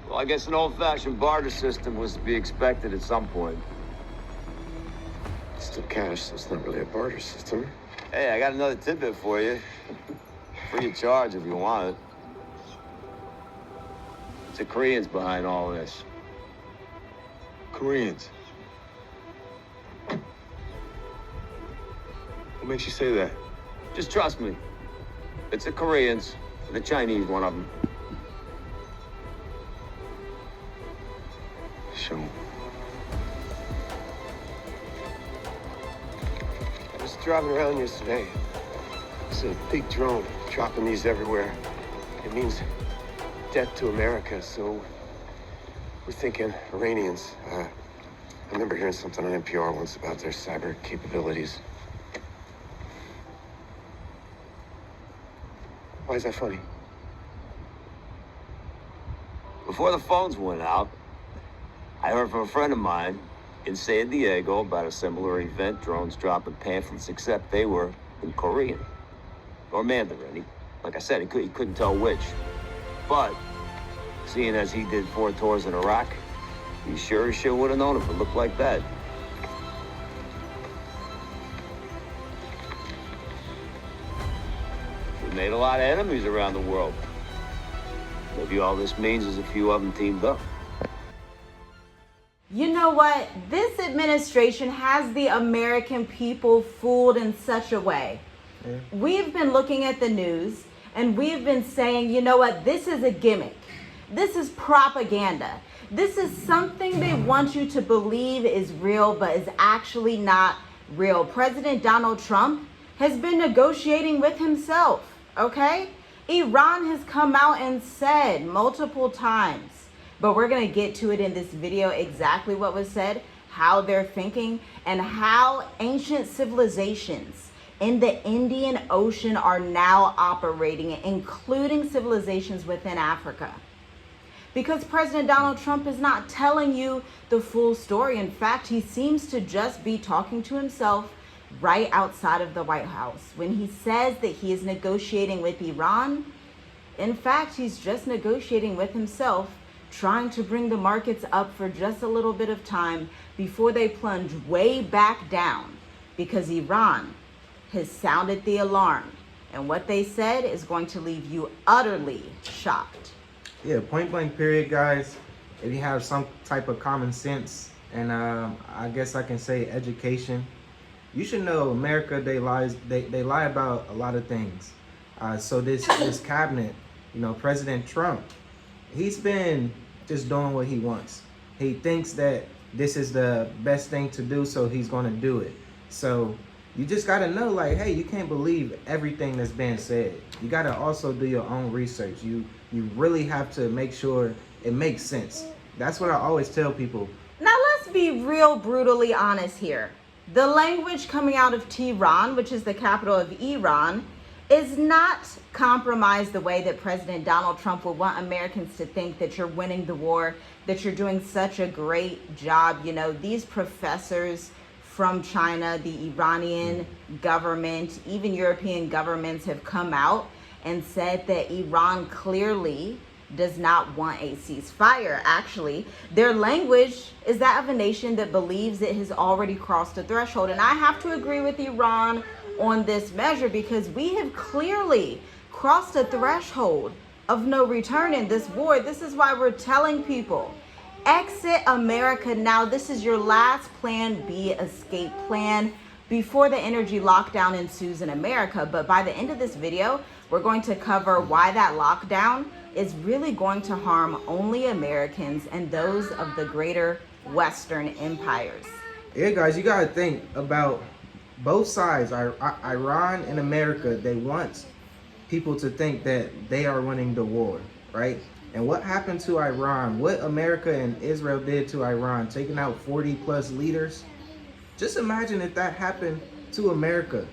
Well, I guess an old-fashioned barter system was to be expected at some point. It's still cash, so it's not really a barter system. Hey, I got another tidbit for you. Free of charge if you want it. It's the Koreans behind all this. Koreans? What makes you say that? Just trust me. It's the Koreans, the Chinese, one of them. Show me. I was driving around yesterday. It's a big drone dropping these everywhere. It means death to America, so we're thinking Iranians. I remember hearing something on NPR once about their cyber capabilities. Why is that funny? Before the phones went out, I heard from a friend of mine in San Diego about a similar event, drones dropping pamphlets, except they were in Korean. Or Mandarin. Like I said, he couldn't tell which. But, seeing as he did 4 tours in Iraq, he sure as shit would have known if it looked like that. We made a lot of enemies around the world. Maybe all this means is a few of them teamed up. You know what? This administration has the American people fooled in such a way. Yeah. We've been looking at the news and we've been saying, you know what? This is a gimmick. This is propaganda. This is something they want you to believe is real, but is actually not real. President Donald Trump has been negotiating with himself, okay? Iran has come out and said multiple times, but we're going to get to it in this video exactly what was said, how they're thinking, and how ancient civilizations in the Indian Ocean are now operating, including civilizations within Africa. Because President Donald Trump is not telling you the full story. In fact, he seems to just be talking to himself right outside of the White House. When he says that he is negotiating with Iran, in fact, he's just negotiating with himself, trying to bring the markets up for just a little bit of time before they plunge way back down, because Iran has sounded the alarm. And what they said is going to leave you utterly shocked. Yeah, point blank period, guys. If you have some type of common sense and I guess I can say education, you should know America, they lie about a lot of things. So this cabinet, you know, President Trump, he's been just doing what he wants. He thinks that this is the best thing to do, so he's going to do it. So you just got to know, like, hey, you can't believe everything that's being said. You got to also do your own research. You really have to make sure it makes sense. That's what I always tell people. Now let's be real brutally honest here. The language coming out of Tehran, which is the capital of Iran, is not compromised the way that President Donald Trump would want Americans to think that you're winning the war, that you're doing such a great job. You know, these professors from China, the Iranian government, even European governments have come out and said that Iran clearly does not want a ceasefire. Actually, their language is that of a nation that believes it has already crossed the threshold. And I have to agree with Iran on this measure, because we have clearly crossed a threshold of no return in this war. This is why we're telling people, exit America now. This is your last plan B escape plan before the energy lockdown ensues in America. But by the end of this video, we're going to cover why that lockdown is really going to harm only Americans and those of the greater Western empires. Yeah, guys, you got to think about both sides. Iran and America, they want people to think that they are winning the war, right? And what happened to Iran, what America and Israel did to Iran, taking out 40 plus leaders. Just imagine if that happened to America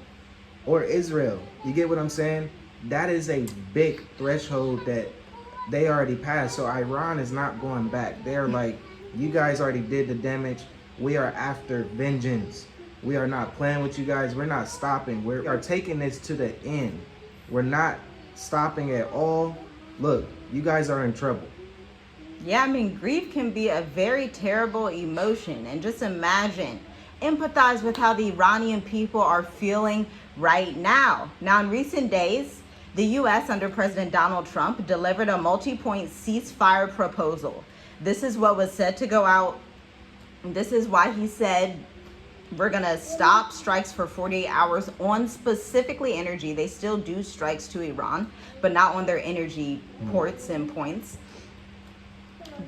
or Israel. You get what I'm saying? That is a big threshold that they already passed. So Iran is not going back. They're like, you guys already did the damage. We are after vengeance. We are not playing with you guys. We're not stopping. We are taking this to the end. We're not stopping at all. Look, you guys are in trouble. Yeah, I mean, grief can be a very terrible emotion. And just imagine, empathize with how the Iranian people are feeling right now. Now, in recent days, the U.S. under President Donald Trump delivered a multi-point ceasefire proposal. This is what was said to go out. This is why he said we're going to stop strikes for 48 hours on specifically energy. They still do strikes to Iran, but not on their energy ports and points.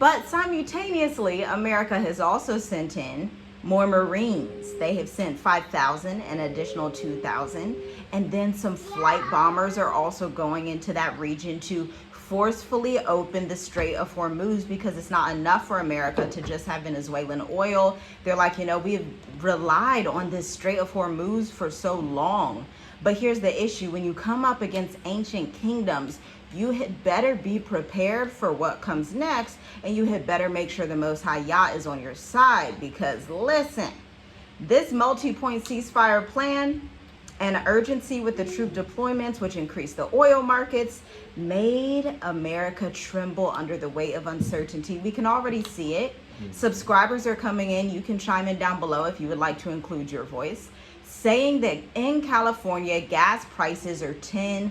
But simultaneously, America has also sent in more Marines. They have sent 5,000, an additional 2,000. And then some flight bombers are also going into that region to forcefully open the Strait of Hormuz, because it's not enough for America to just have Venezuelan oil. They're like, we've relied on this Strait of Hormuz for so long. But here's the issue. When you come up against ancient kingdoms, you had better be prepared for what comes next, and you had better make sure the Most High Yah is on your side, because listen, this multi-point ceasefire plan and urgency with the troop deployments, which increased the oil markets, made America tremble under the weight of uncertainty. We can already see it. Subscribers are coming in. You can chime in down below if you would like to include your voice, saying that in California, gas prices are $10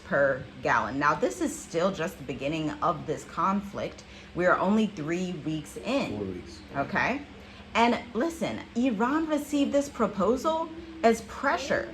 per gallon. Now, this is still just the beginning of this conflict. We are only 3 weeks in. 4 weeks. Okay. And listen, Iran received this proposal as pressure.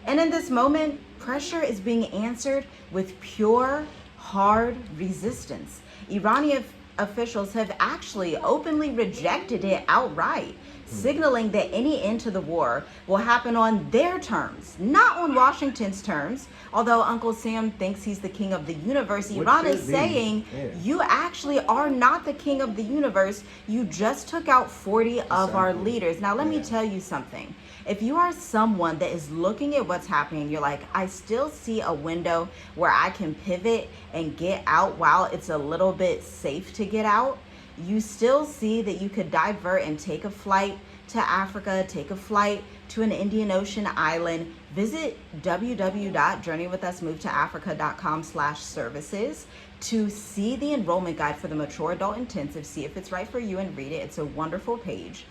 And in this moment, pressure is being answered with pure, hard resistance. Iranian officials have actually openly rejected it outright, signaling that any end to the war will happen on their terms, not on Washington's terms. Although Uncle Sam thinks he's the king of the universe, Iran is saying, you actually are not the king of the universe. You just took out 40 of our leaders. Now, let me tell you something. If you are someone that is looking at what's happening, you're like, I still see a window where I can pivot and get out while it's a little bit safe to get out. You still see that you could divert and take a flight to Africa, take a flight to an Indian Ocean island. Visit www.journeywithusmovetoafrica.com/services to see the enrollment guide for the mature adult intensive. See if it's right for you and read it. It's a wonderful page.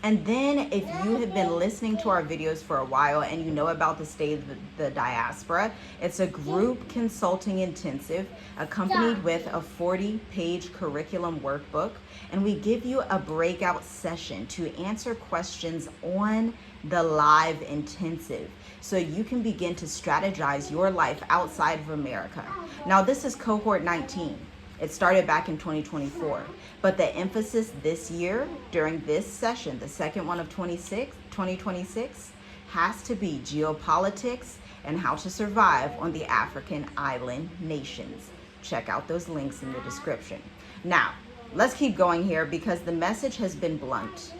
And then if you have been listening to our videos for a while and you know about the State of the Diaspora, it's a group consulting intensive accompanied with a 40-page curriculum workbook. And we give you a breakout session to answer questions on the live intensive, so you can begin to strategize your life outside of America. Now, this is cohort 19. It started back in 2024, but the emphasis this year during this session, the second one of 2026, has to be geopolitics and how to survive on the African island nations. Check out those links in the description. Now, let's keep going here, because the message has been blunt,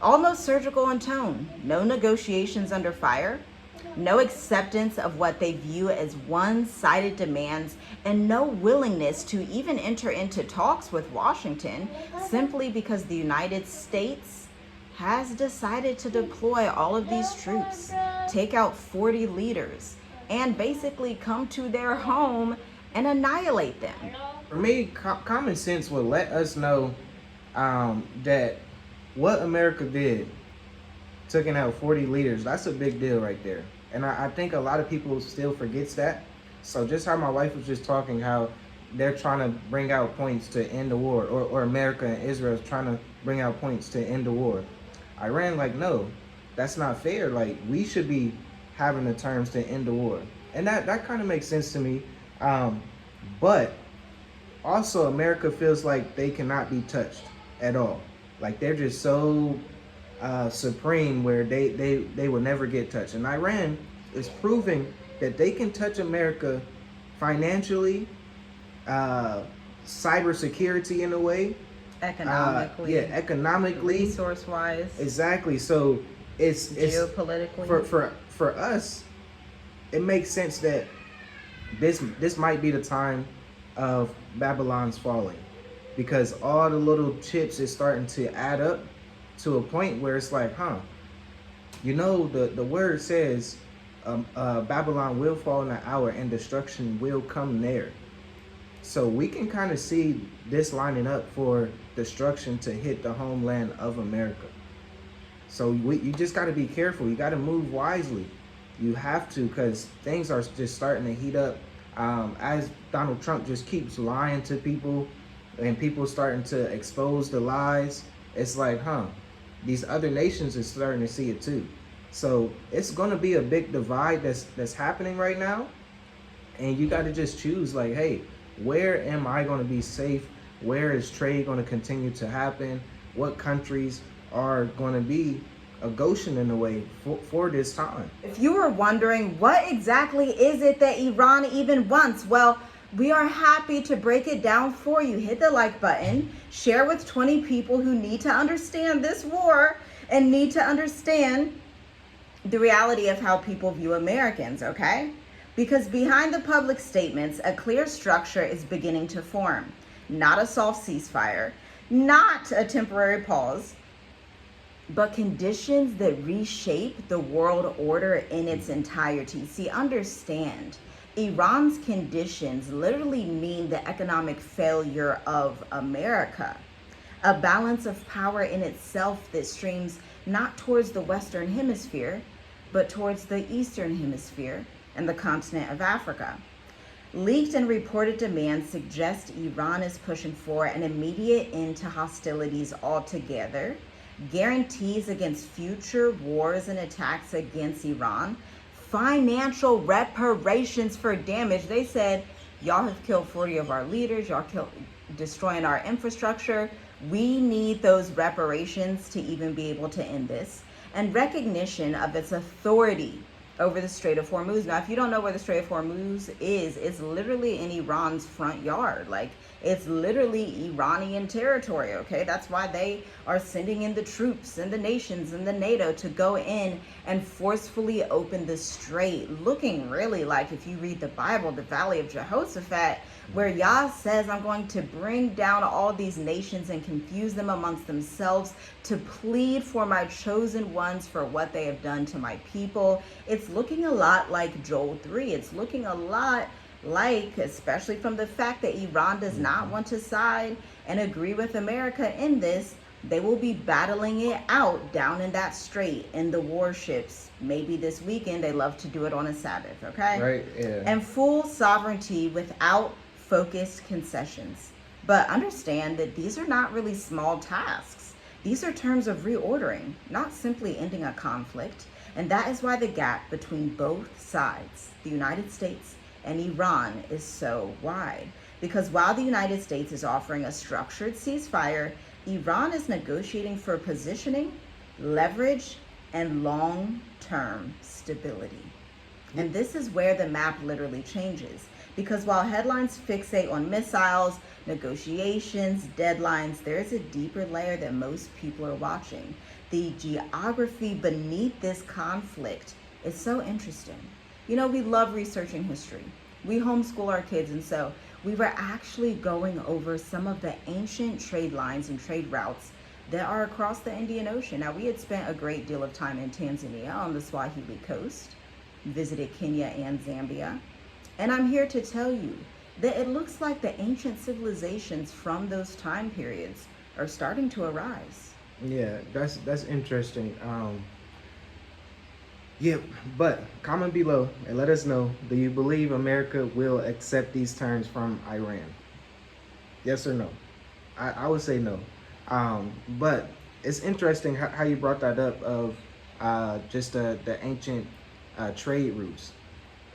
almost surgical in tone. No negotiations under fire, no acceptance of what they view as one-sided demands, and no willingness to even enter into talks with Washington, simply because the United States has decided to deploy all of these troops, take out 40 leaders, and basically come to their home and annihilate them. For me, common sense would let us know that what America did, taking out 40 leaders, that's a big deal right there. And I think a lot of people still forgets that. So just how my wife was just talking, how they're trying to bring out points to end the war, or America and Israel is trying to bring out points to end the war. Iran, like, no, that's not fair. Like, we should be having the terms to end the war. And that kind of makes sense to me. But also America feels like they cannot be touched at all. Like, they're just so supreme where they will never get touched. And Iran is proving that they can touch America financially, cybersecurity in a way, Economically, economically, resource-wise, exactly. So it's geopolitically. For us, it makes sense that this might be the time of Babylon's falling, because all the little chips is starting to add up to a point where it's like, the word says Babylon will fall in an hour and destruction will come there. So we can kind of see this lining up for destruction to hit the homeland of America. So you just got to be careful. You got to move wisely. You have to, because things are just starting to heat up. As Donald Trump just keeps lying to people and people starting to expose the lies, it's like, these other nations are starting to see it too. So it's going to be a big divide that's happening right now. And you got to just choose, like, hey, where am I going to be safe? Where is trade going to continue to happen? What countries are going to be a Goshen in a way for this time? If you were wondering, what exactly is it that Iran even wants? Well, we are happy to break it down for you. Hit the like button, share with 20 people who need to understand this war and need to understand the reality of how people view Americans, okay? Because behind the public statements, a clear structure is beginning to form. Not a soft ceasefire, not a temporary pause, but conditions that reshape the world order in its entirety. See, understand, Iran's conditions literally mean the economic failure of America, a balance of power in itself that streams not towards the Western Hemisphere, but towards the Eastern Hemisphere and the continent of Africa. Leaked and reported demands suggest Iran is pushing for an immediate end to hostilities altogether, guarantees against future wars and attacks against Iran, financial reparations for damage. They said, y'all have killed 40 of our leaders, y'all destroying our infrastructure. We need those reparations to even be able to end this. And recognition of its authority over the Strait of Hormuz. Now, if you don't know where the Strait of Hormuz is, it's literally in Iran's front yard. Like, it's literally Iranian territory, okay? That's why they are sending in the troops and the nations and the NATO to go in and forcefully open the strait, looking really like, if you read the Bible, the Valley of Jehoshaphat, where Yah says, I'm going to bring down all these nations and confuse them amongst themselves to plead for my chosen ones for what they have done to my people. It's looking a lot like Joel 3. It's looking a lot like, especially from the fact that Iran does not want to side and agree with America in this, they will be battling it out down in that strait in the warships. Maybe this weekend. They love to do it on a Sabbath, okay? Right, yeah. And full sovereignty without focused concessions. But understand that these are not really small tasks. These are terms of reordering, not simply ending a conflict. And that is why the gap between both sides, the United States and Iran, is so wide. Because while the United States is offering a structured ceasefire, Iran is negotiating for positioning, leverage, and long-term stability. And this is where the map literally changes. Because while headlines fixate on missiles, negotiations, deadlines, there is a deeper layer that most people are watching. The geography beneath this conflict is so interesting. You know, we love researching history. We homeschool our kids, and so we were actually going over some of the ancient trade lines and trade routes that are across the Indian Ocean. Now, we had spent a great deal of time in Tanzania on the Swahili coast, visited Kenya and Zambia, and I'm here to tell you that it looks like the ancient civilizations from those time periods are starting to arise. Yeah, that's interesting. Yeah, but comment below and let us know, do you believe America will accept these terms from Iran? Yes or no? I would say no. But it's interesting how you brought that up of just the ancient trade routes.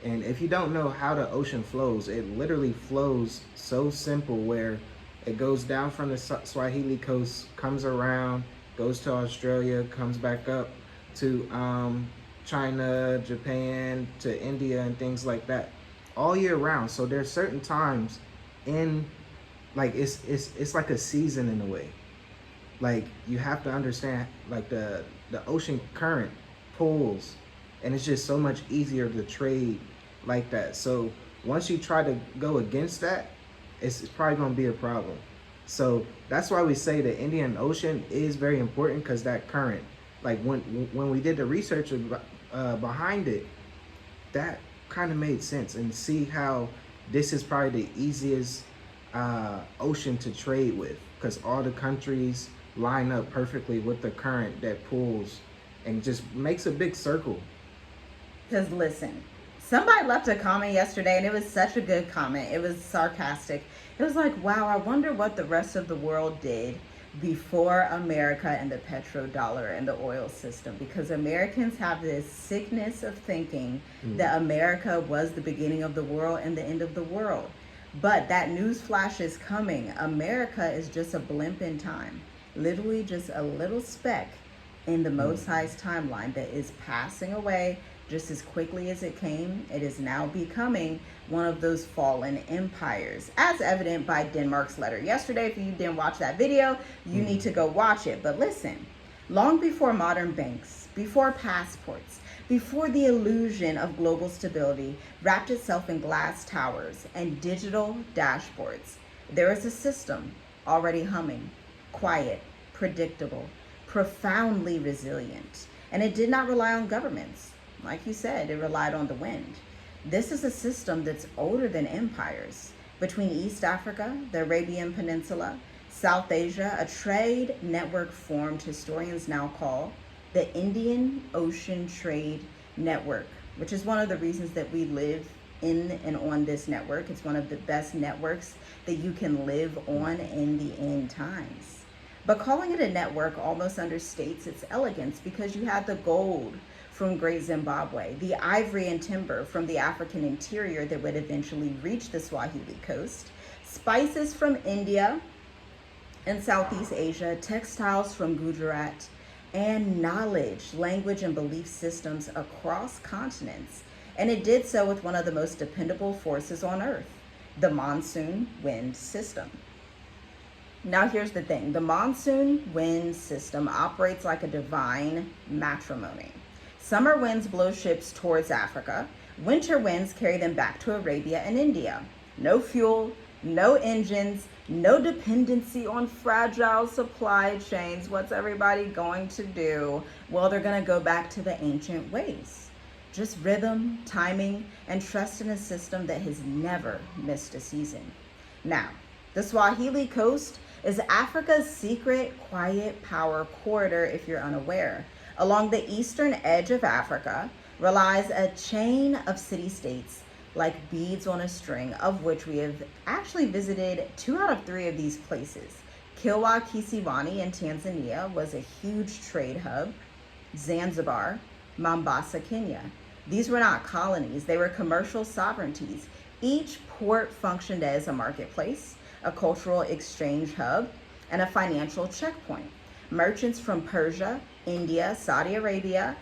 And if you don't know how the ocean flows, it literally flows so simple where it goes down from the Swahili coast, comes around, goes to Australia, comes back up to China, Japan, to India, and things like that, all year round. So there's certain times in, like, it's like a season in a way. Like, you have to understand, like, the ocean current pulls, and it's just so much easier to trade like that. So once you try to go against that, it's probably going to be a problem. So that's why we say the Indian Ocean is very important, because that current, like when we did the research behind it, that kind of made sense. And see how this is probably the easiest ocean to trade with, because all the countries line up perfectly with the current that pulls and just makes a big circle. Because listen, somebody left a comment yesterday, and it was such a good comment. It was sarcastic. It was like, wow, I wonder what the rest of the world did before America and the petrodollar and the oil system, because Americans have this sickness of thinking that America was the beginning of the world and the end of the world. But that news flash is coming. America is just a blimp in time, literally just a little speck in the Most High's timeline that is passing away just as quickly as it came. It is now becoming one of those fallen empires, as evident by Denmark's letter yesterday. If you didn't watch that video, you need to go watch it. But listen, long before modern banks, before passports, before the illusion of global stability wrapped itself in glass towers and digital dashboards, there is a system already humming, quiet, predictable, profoundly resilient. And it did not rely on governments. Like you said, it relied on the wind. This is a system that's older than empires. Between East Africa, the Arabian Peninsula, South Asia, a trade network formed historians now call the Indian Ocean Trade Network, which is one of the reasons that we live in and on this network. It's one of the best networks that you can live on in the end times. But calling it a network almost understates its elegance, because you had the gold from Great Zimbabwe, the ivory and timber from the African interior that would eventually reach the Swahili coast, spices from India and Southeast Asia, textiles from Gujarat, and knowledge, language, and belief systems across continents. And it did so with one of the most dependable forces on Earth, the monsoon wind system. Now here's the thing, the monsoon wind system operates like a divine matrimony. Summer winds blow ships towards Africa. Winter winds carry them back to Arabia and India. No fuel, no engines, no dependency on fragile supply chains. What's everybody going to do? Well, they're going to go back to the ancient ways. Just rhythm, timing, and trust in a system that has never missed a season. Now, the Swahili coast is Africa's secret quiet power corridor, if you're unaware. Along the eastern edge of Africa relies a chain of city-states like beads on a string, of which we have actually visited 2 out of 3 of these places. Kilwa Kisiwani in Tanzania was a huge trade hub. Zanzibar, Mombasa, Kenya. These were not colonies, they were commercial sovereignties. Each port functioned as a marketplace, a cultural exchange hub, and a financial checkpoint. Merchants from Persia, India, Saudi Arabia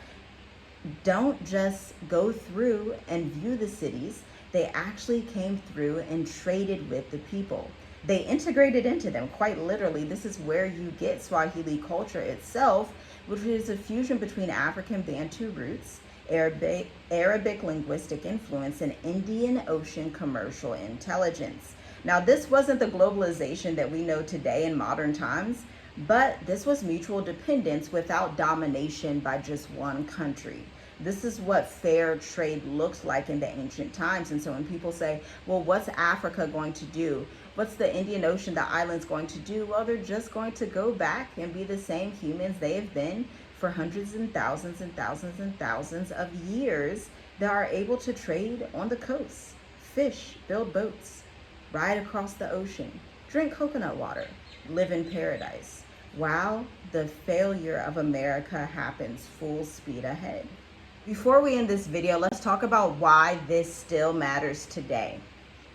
don't just go through and view the cities. They actually came through and traded with the people. They integrated into them, quite literally. This is where you get Swahili culture itself, which is a fusion between African Bantu roots, Arabic linguistic influence, and Indian Ocean commercial intelligence. Now, this wasn't the globalization that we know today in modern times, but this was mutual dependence without domination by just one country. This is what fair trade looks like in the ancient times. And so when people say, well, what's Africa going to do? What's the Indian Ocean, the islands going to do? Well, they're just going to go back and be the same humans they have been for hundreds and thousands and thousands and thousands of years that are able to trade on the coast, fish, build boats, ride across the ocean, drink coconut water, live in paradise, while the failure of America happens full speed ahead. Before we end this video, let's talk about why this still matters today.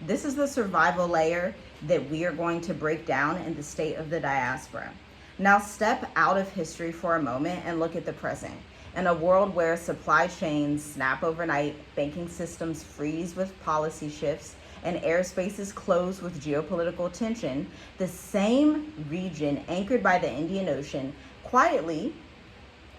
This is the survival layer that we are going to break down in the state of the diaspora. Now step out of history for a moment and look at the present. In a world where supply chains snap overnight, banking systems freeze with policy shifts, and airspaces close with geopolitical tension, the same region anchored by the Indian Ocean quietly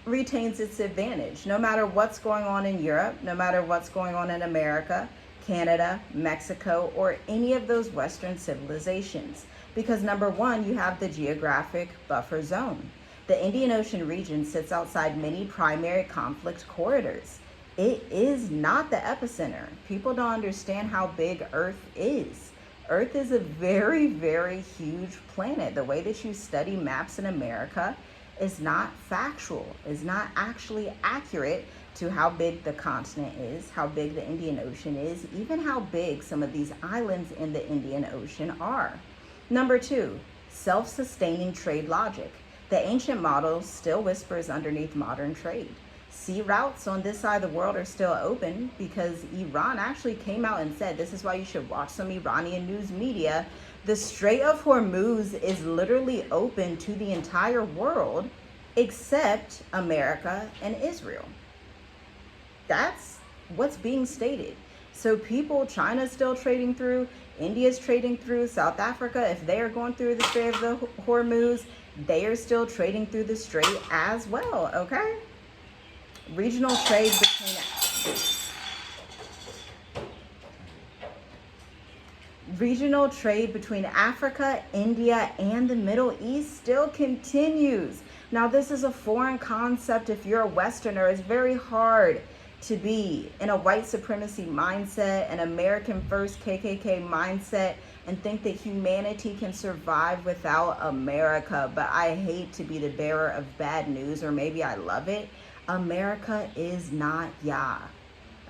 retains its advantage. No matter what's going on in Europe, no matter what's going on in America, Canada, Mexico, or any of those Western civilizations. Because number one, you have the geographic buffer zone. The Indian Ocean region sits outside many primary conflict corridors. It is not the epicenter. People don't understand how big Earth is. Earth is a very, very huge planet. The way that you study maps in America is not factual, is not actually accurate to how big the continent is, how big the Indian Ocean is, even how big some of these islands in the Indian Ocean are. Number two, self-sustaining trade logic. The ancient model still whispers underneath modern trade. Sea routes on this side of the world are still open because Iran actually came out and said, this is why you should watch some Iranian news media. The Strait of Hormuz is literally open to the entire world except America and Israel. That's what's being stated. So people, China's still trading through, India's trading through, South Africa, if they are going through the Strait of the Hormuz, they are still trading through the strait as well, okay? Regional trade between Africa, India, and the Middle East still continues. Now, this is a foreign concept. If you're a Westerner, it's very hard to be in a white supremacy mindset, an American first KKK mindset, and think that humanity can survive without America. But I hate to be the bearer of bad news, or maybe I love it. America is not Yah.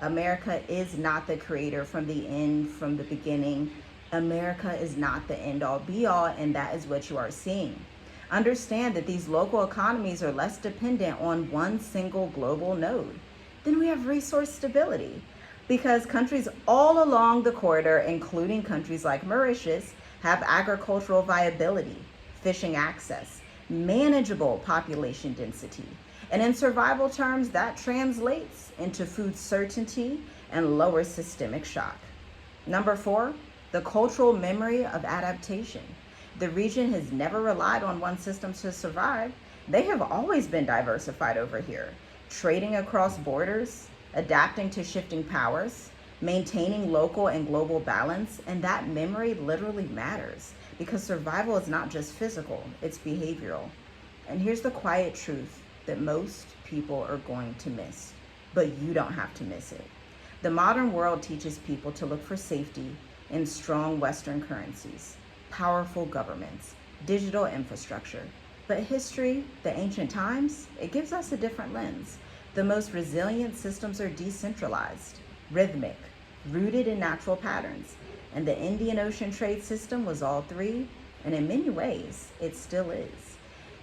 America is not the creator from the end, from the beginning. America is not the end all be all, and that is what you are seeing. Understand that these local economies are less dependent on one single global node. Then we have resource stability, because countries all along the corridor, including countries like Mauritius, have agricultural viability, fishing access, manageable population density. And in survival terms, that translates into food certainty and lower systemic shock. Number four, the cultural memory of adaptation. The region has never relied on one system to survive. They have always been diversified over here, trading across borders, adapting to shifting powers, maintaining local and global balance, and that memory literally matters because survival is not just physical, it's behavioral. And here's the quiet truth that most people are going to miss, but you don't have to miss it. The modern world teaches people to look for safety in strong Western currencies, powerful governments, digital infrastructure. But history, the ancient times, it gives us a different lens. The most resilient systems are decentralized, rhythmic, rooted in natural patterns. And the Indian Ocean trade system was all three, and in many ways, it still is.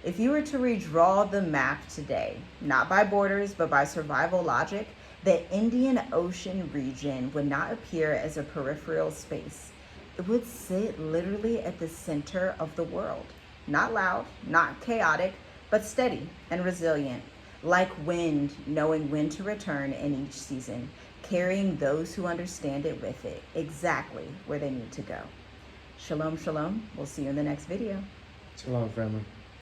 If you were to redraw the map today, not by borders, but by survival logic, the Indian Ocean region would not appear as a peripheral space. It would sit literally at the center of the world. Not loud, not chaotic, but steady and resilient. Like wind, knowing when to return in each season, carrying those who understand it with it, exactly where they need to go. Shalom, shalom. We'll see you in the next video. Shalom, family.